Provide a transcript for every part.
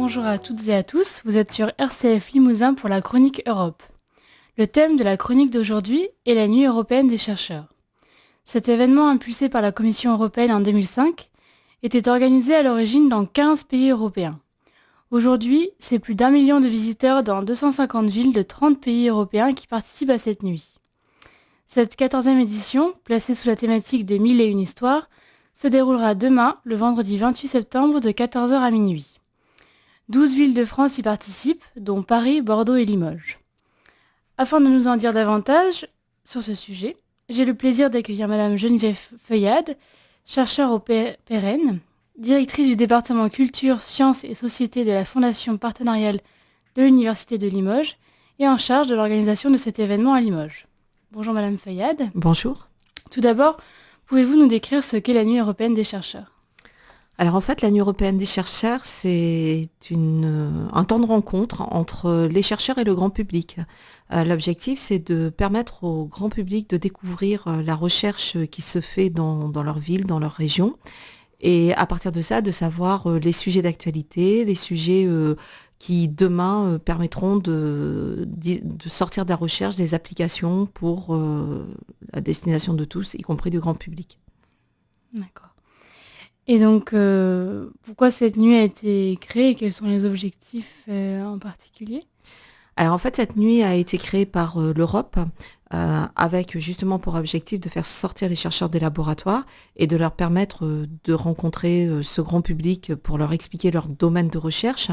Bonjour à toutes et à tous, vous êtes sur RCF Limousin pour la chronique Europe. Le thème de la chronique d'aujourd'hui est la Nuit européenne des chercheurs. Cet événement impulsé par la Commission européenne en 2005 était organisé à l'origine dans 15 pays européens. Aujourd'hui, c'est plus d'1 million de visiteurs dans 250 villes de 30 pays européens qui participent à cette nuit. Cette 14e édition, placée sous la thématique des 1001 histoires, se déroulera demain, le vendredi 28 septembre de 14h à minuit. 12 villes de France y participent, dont Paris, Bordeaux et Limoges. Afin de nous en dire davantage sur ce sujet, j'ai le plaisir d'accueillir Madame Geneviève Feuillade, chercheure au PRN, directrice du département Culture, Sciences et Société de la Fondation partenariale de l'Université de Limoges et en charge de l'organisation de cet événement à Limoges. Bonjour Madame Feuillade. Bonjour. Tout d'abord, pouvez-vous nous décrire ce qu'est la Nuit européenne des chercheurs ? Alors en fait, la Nuit européenne des chercheurs, c'est un temps de rencontre entre les chercheurs et le grand public. L'objectif, c'est de permettre au grand public de découvrir la recherche qui se fait dans leur ville, dans leur région, et à partir de ça, de savoir les sujets d'actualité, les sujets qui demain permettront de sortir de la recherche des applications pour la destination de tous, y compris du grand public. D'accord. Et donc, pourquoi cette nuit a été créée et quels sont les objectifs en particulier ? Alors en fait, cette nuit a été créée par l'Europe avec justement pour objectif de faire sortir les chercheurs des laboratoires et de leur permettre de rencontrer ce grand public pour leur expliquer leur domaine de recherche.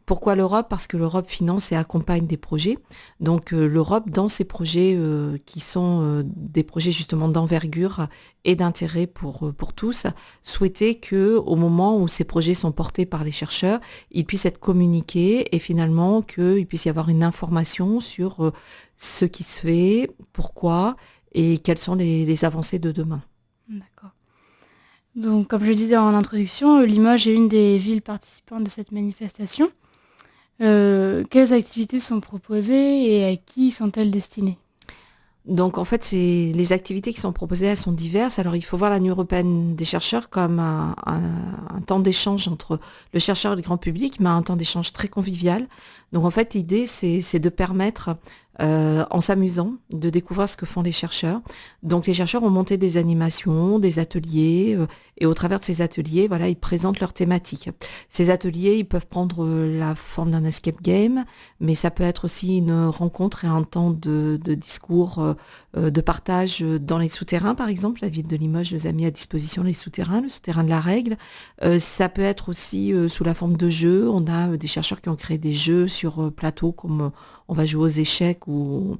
Pourquoi l'Europe ? Parce que l'Europe finance et accompagne des projets. Donc l'Europe, dans ces projets qui sont des projets justement d'envergure et d'intérêt pour tous, souhaitait qu'au moment où ces projets sont portés par les chercheurs, ils puissent être communiqués et finalement qu'il puisse y avoir une information sur ce qui se fait, pourquoi et quelles sont les avancées de demain. D'accord. Donc, comme je disais en introduction, Limoges est une des villes participantes de cette manifestation. Quelles activités sont proposées et à qui sont-elles destinées ? Donc en fait, les activités qui sont proposées, elles sont diverses. Alors il faut voir la Nuit européenne des chercheurs comme un temps d'échange entre le chercheur et le grand public, mais un temps d'échange très convivial. Donc en fait, l'idée, c'est de permettre, en s'amusant, de découvrir ce que font les chercheurs. Donc les chercheurs ont monté des animations, des ateliers, et au travers de ces ateliers, voilà, ils présentent leurs thématiques. Ces ateliers, ils peuvent prendre la forme d'un escape game, mais ça peut être aussi une rencontre et un temps de discours, de partage dans les souterrains, par exemple. La ville de Limoges nous a mis à disposition les souterrains, le souterrain de la règle. Ça peut être aussi sous la forme de jeux. On a des chercheurs qui ont créé des jeux sur plateau, comme on va jouer aux échecs ou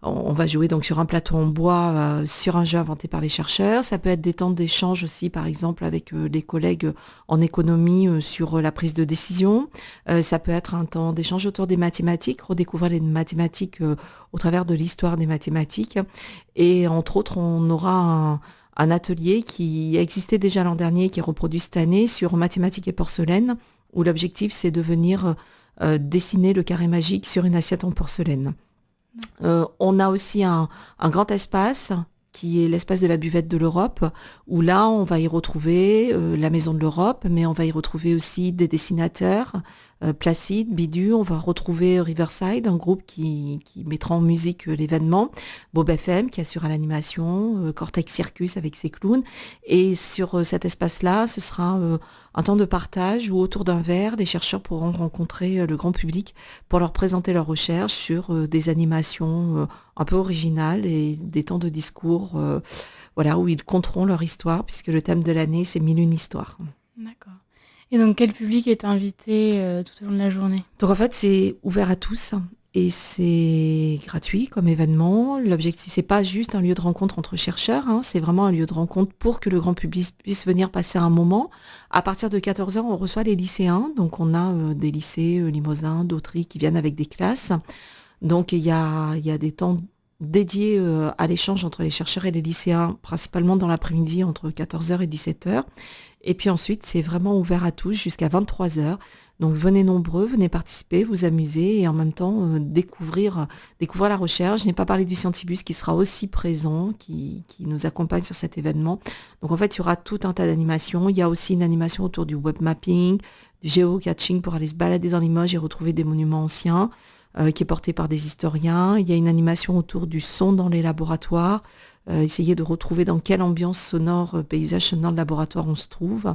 on va jouer donc sur un plateau en bois, sur un jeu inventé par les chercheurs. Ça peut être des temps d'échange aussi, par exemple, avec les collègues en économie sur la prise de décision. Ça peut être un temps d'échange autour des mathématiques, redécouvrir les mathématiques au travers de l'histoire des mathématiques. Et entre autres, on aura un atelier qui existait déjà l'an dernier, qui est reproduit cette année, sur mathématiques et porcelaine, où l'objectif, c'est de venir dessiner le carré magique sur une assiette en porcelaine. On a aussi un grand espace qui est l'espace de la buvette de l'Europe, où là, on va y retrouver la Maison de l'Europe, mais on va y retrouver aussi des dessinateurs, Placide, Bidu, on va retrouver Riverside, un groupe qui mettra en musique l'événement, Bob FM qui assure l'animation, Cortex Circus avec ses clowns, et sur cet espace-là, ce sera un temps de partage où autour d'un verre, les chercheurs pourront rencontrer le grand public pour leur présenter leurs recherches sur des animations un peu originales et des temps de discours voilà, où ils conteront leur histoire, puisque le thème de l'année, c'est 1001 histoires. D'accord. Et donc, quel public est invité tout au long de la journée ? Donc en fait, c'est ouvert à tous et c'est gratuit comme événement. L'objectif, c'est pas juste un lieu de rencontre entre chercheurs, c'est vraiment un lieu de rencontre pour que le grand public puisse venir passer un moment. À partir de 14h, on reçoit les lycéens. Donc on a des lycées limousin, d'Autry qui viennent avec des classes. Donc il y a des temps dédiés à l'échange entre les chercheurs et les lycéens, principalement dans l'après-midi entre 14h et 17h. Et puis ensuite, c'est vraiment ouvert à tous jusqu'à 23h. Donc venez nombreux, venez participer, vous amuser et en même temps découvrir la recherche. Je n'ai pas parlé du Scientibus qui sera aussi présent, qui nous accompagne sur cet événement. Donc en fait, il y aura tout un tas d'animations. Il y a aussi une animation autour du web mapping, du géocaching pour aller se balader dans Limoges et retrouver des monuments anciens, qui est portée par des historiens. Il y a une animation autour du son dans les laboratoires, essayer de retrouver dans quelle ambiance sonore, paysage sonore de laboratoire on se trouve.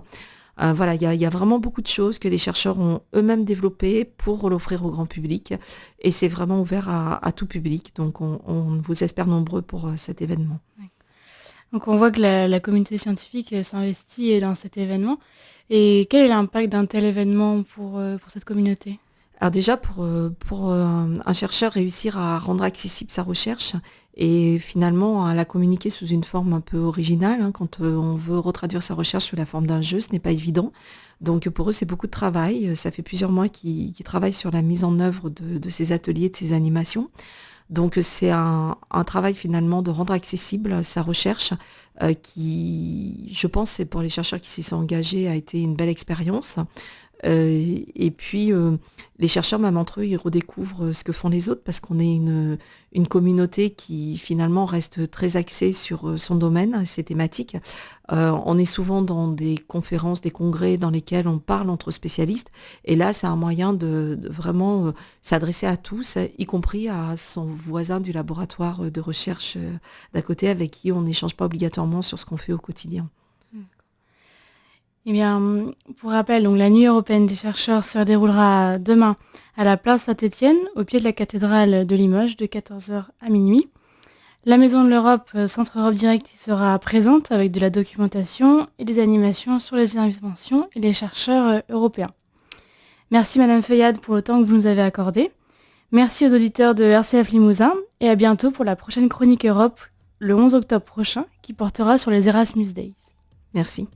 Voilà, il y a vraiment beaucoup de choses que les chercheurs ont eux-mêmes développées pour l'offrir au grand public. Et c'est vraiment ouvert à tout public. Donc on vous espère nombreux pour cet événement. Donc on voit que la communauté scientifique s'investit dans cet événement. Et quel est l'impact d'un tel événement pour cette communauté ? Alors déjà, pour un chercheur réussir à rendre accessible sa recherche et finalement à la communiquer sous une forme un peu originale, quand on veut retraduire sa recherche sous la forme d'un jeu, ce n'est pas évident. Donc pour eux, c'est beaucoup de travail. Ça fait plusieurs mois qu'ils travaillent sur la mise en œuvre de ces ateliers, de ces animations. Donc c'est un travail finalement de rendre accessible sa recherche qui, je pense, c'est pour les chercheurs qui s'y sont engagés, a été une belle expérience. Et puis, les chercheurs, même entre eux, ils redécouvrent ce que font les autres parce qu'on est une communauté qui, finalement, reste très axée sur son domaine, ses thématiques. On est souvent dans des conférences, des congrès dans lesquels on parle entre spécialistes. Et là, c'est un moyen de vraiment s'adresser à tous, y compris à son voisin du laboratoire de recherche d'à côté avec qui on n'échange pas obligatoirement sur ce qu'on fait au quotidien. Eh bien, pour rappel, donc, la Nuit européenne des chercheurs se déroulera demain à la place Saint-Étienne, au pied de la cathédrale de Limoges, de 14h à minuit. La Maison de l'Europe, Centre Europe Direct, y sera présente avec de la documentation et des animations sur les inventions et les chercheurs européens. Merci Madame Feuillade pour le temps que vous nous avez accordé. Merci aux auditeurs de RCF Limousin et à bientôt pour la prochaine Chronique Europe, le 11 octobre prochain, qui portera sur les Erasmus Days. Merci.